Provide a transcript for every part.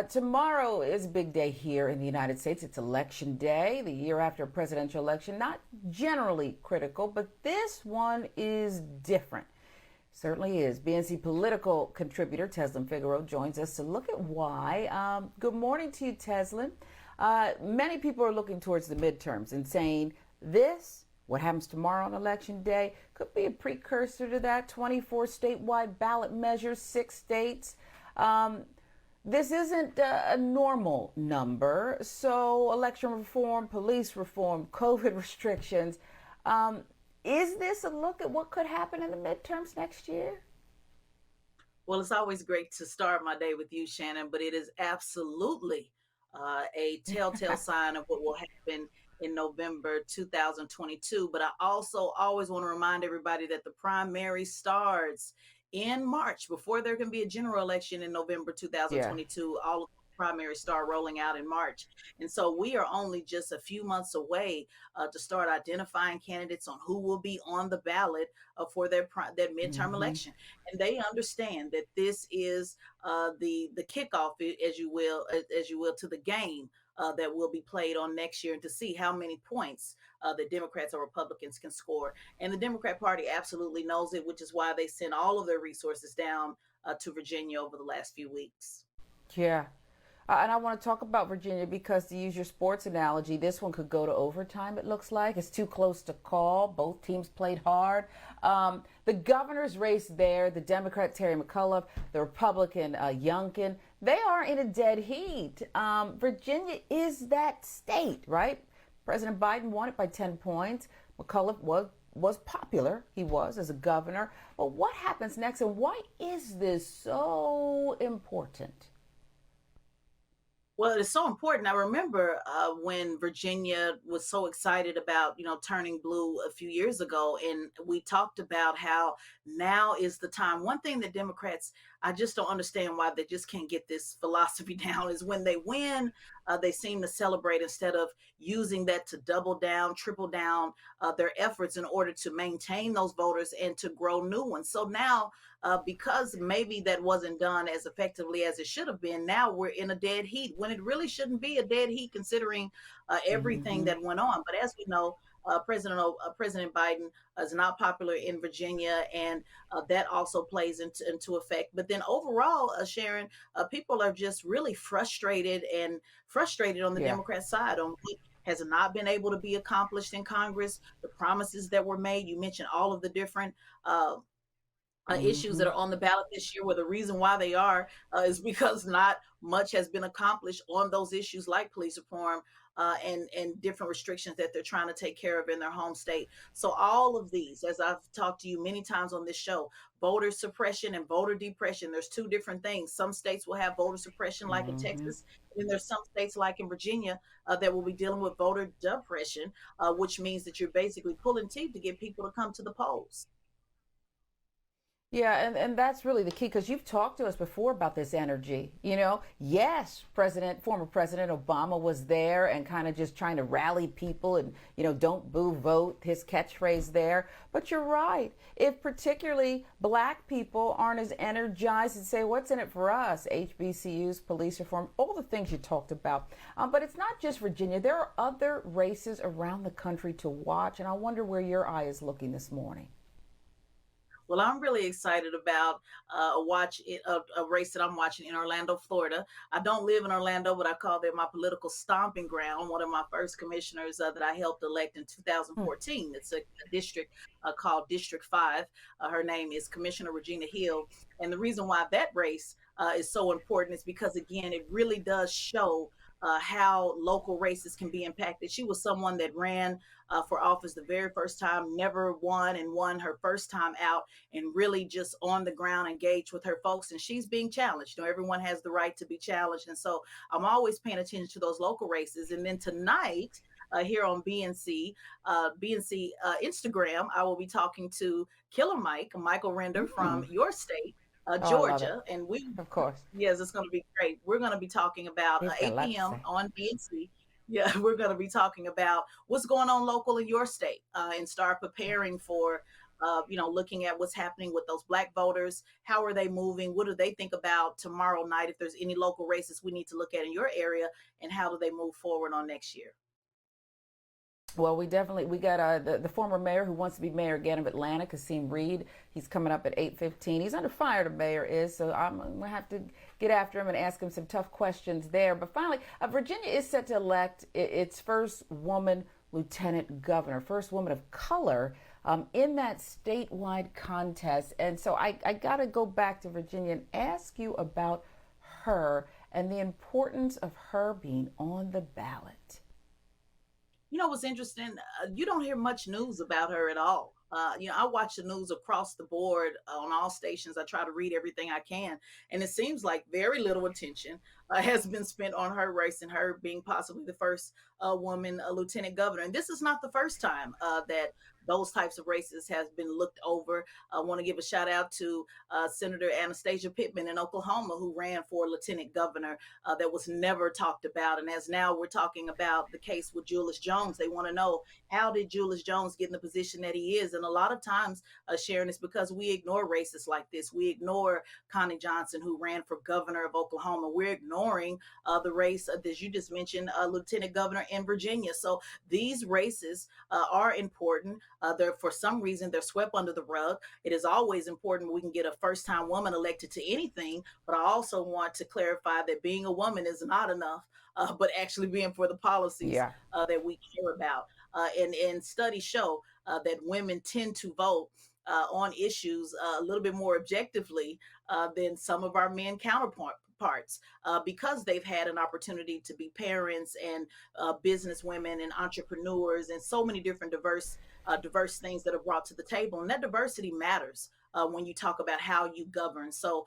Tomorrow is a big day here in the United States. It's election day, the year after a presidential election. Not generally critical, but this one is different. Certainly is. BNC political contributor Tezlyn Figaro joins us to look at why. Good morning to you, Tezlyn. Many people are looking towards the midterms and saying this, what happens tomorrow on election day, could be a precursor to that. 24 statewide ballot measures, 6 states. This isn't a normal number. So election reform, police reform, COVID restrictions. Is this a look at what could happen in the midterms next year? Well, it's always great to start my day with you, Shannon, but it is absolutely a telltale sign of what will happen in November 2022. But I also always want to remind everybody that the primary starts in March before there can be a general election in November Yeah. 2022. All of the primaries start rolling out in March. And so we are only just a few months away to start identifying candidates on who will be on the ballot for their midterm Hmm. election. And they understand that this is the kickoff, as you will, to the game that will be played on next year, and to see how many points the Democrats or Republicans can score. And the Democrat Party absolutely knows it, which is why they sent all of their resources down to Virginia over the last few weeks. Yeah. And I want to talk about Virginia because, to use your sports analogy, this one could go to overtime, it looks like. It's too close to call. Both teams played hard. The governor's race there, the Democrat Terry McAuliffe, the Republican Youngkin, they are in a dead heat. Virginia is that state, right? President Biden won it by 10 points. McAuliffe was popular. He was as a governor. But what happens next, and why is this so important? Well, it's so important. I remember when Virginia was so excited about, turning blue a few years ago, and we talked about how now is the time. One thing that Democrats, I just don't understand why they just can't get this philosophy down, is when they win, they seem to celebrate instead of using that to double down, triple down their efforts in order to maintain those voters and to grow new ones. So now, because maybe that wasn't done as effectively as it should have been, now we're in a dead heat when it really shouldn't be a dead heat considering everything Hmm. that went on. But as we know, President Biden is not popular in Virginia, and that also plays into effect. But then overall, Sharon, people are just really frustrated on the Yeah. Democrat side on what has not been able to be accomplished in Congress, the promises that were made. You mentioned all of the different issues that Hmm. are on the ballot this year, where the reason why they are is because not much has been accomplished on those issues like police reform and different restrictions that they're trying to take care of in their home state. So all of these, as I've talked to you many times on this show, voter suppression and voter depression, there's two different things. Some states will have voter suppression like in Hmm. Texas, and then there's some states like in Virginia that will be dealing with voter depression, which means that you're basically pulling teeth to get people to come to the polls. Yeah, and that's really the key because you've talked to us before about this energy. Yes, former President Obama was there and kind of just trying to rally people and, don't boo, vote, his catchphrase there. But you're right. If particularly black people aren't as energized and say, what's in it for us? HBCUs, police reform, all the things you talked about. But it's not just Virginia. There are other races around the country to watch. And I wonder where your eye is looking this morning. Well, I'm really excited about a race that I'm watching in Orlando, Florida. I don't live in Orlando, but I call it my political stomping ground. One of my first commissioners that I helped elect in Hmm. 2014. It's a district called District 5. Her name is Commissioner Regina Hill. And the reason why that race is so important is because, again, it really does show how local races can be impacted. She was someone that ran for office the very first time, never won, and won her first time out, and really just on the ground engaged with her folks. And she's being challenged. Everyone has the right to be challenged. And so I'm always paying attention to those local races. And then tonight, here on BNC Instagram, I will be talking to Killer Michael Render Hmm. from your state, Oh, I love it. Georgia. And Of course. yes, it's going to be great. We're going to be talking about He's got a 8 lot to p.m. say. on BNC. Yeah, we're going to be talking about what's going on local in your state and start Yeah. preparing for looking at what's happening with those Black voters. How are they moving? What do they think about tomorrow night? If there's any local races we need to look at in your area, and how do they move forward on next year? Well, we got the former mayor who wants to be mayor again of Atlanta, Sharon Reed. He's coming up at 8:15. He's under fire, the mayor is, so I'm gonna have to get after him and ask him some tough questions there. But finally, Virginia is set to elect its first woman lieutenant governor, first woman of color in that statewide contest. And so I got to go back to Virginia and ask you about her and the importance of her being on the ballot. What's interesting? You don't hear much news about her at all. I watch the news across the board on all stations. I try to read everything I can, and it seems like very little attention has been spent on her race and her being possibly the first woman lieutenant governor. And this is not the first time that those types of races has been looked over. I want to give a shout out to Senator Anastasia Pittman in Oklahoma, who ran for lieutenant governor, that was never talked about. And as now we're talking about the case with Julius Jones, they want to know, how did Julius Jones get in the position that he is? And a lot of times, Sharon, it's because we ignore races like this. We ignore Connie Johnson, who ran for governor of Oklahoma. We're ignoring the race that you just mentioned, lieutenant governor in Virginia. So these races are important. They're, for some reason, they're swept under the rug. It is always important we can get a first-time woman elected to anything, but I also want to clarify that being a woman is not enough, but actually being for the policies Yeah. that we care about. And studies show that women tend to vote on issues a little bit more objectively than some of our men counterparts, because they've had an opportunity to be parents and business women and entrepreneurs and so many different diverse things that are brought to the table. And that diversity matters when you talk about how you govern. So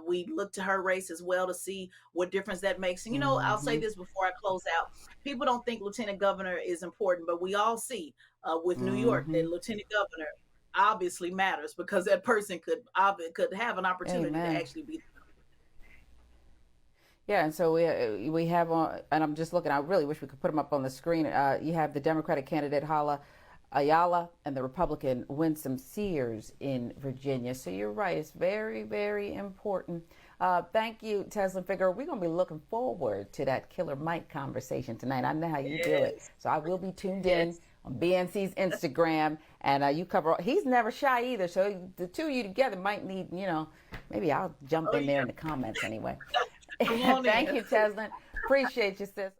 we look to her race as well to see what difference that makes. And, I'll say Mm-hmm. this before I close out. People don't think lieutenant governor is important, but we all see with New York Mm-hmm. that lieutenant governor obviously matters, because that person could have an opportunity to Amen. actually be. Yeah, and so we have on, and I'm just looking. I really wish we could put them up on the screen. You have the Democratic candidate Hala Ayala and the Republican Winsome Sears in Virginia. So you're right; it's very, very important. Thank you, Tezlyn Figaro. We're going to be looking forward to that Killer Mike conversation tonight. I know how you do it, Yes, so I will be tuned in yes. on BNC's Instagram, and you cover. He's never shy either, so the two of you together might need, maybe I'll jump Oh in there yeah, in the comments anyway. come on Thank in. you, Tezlyn. Appreciate you, sis.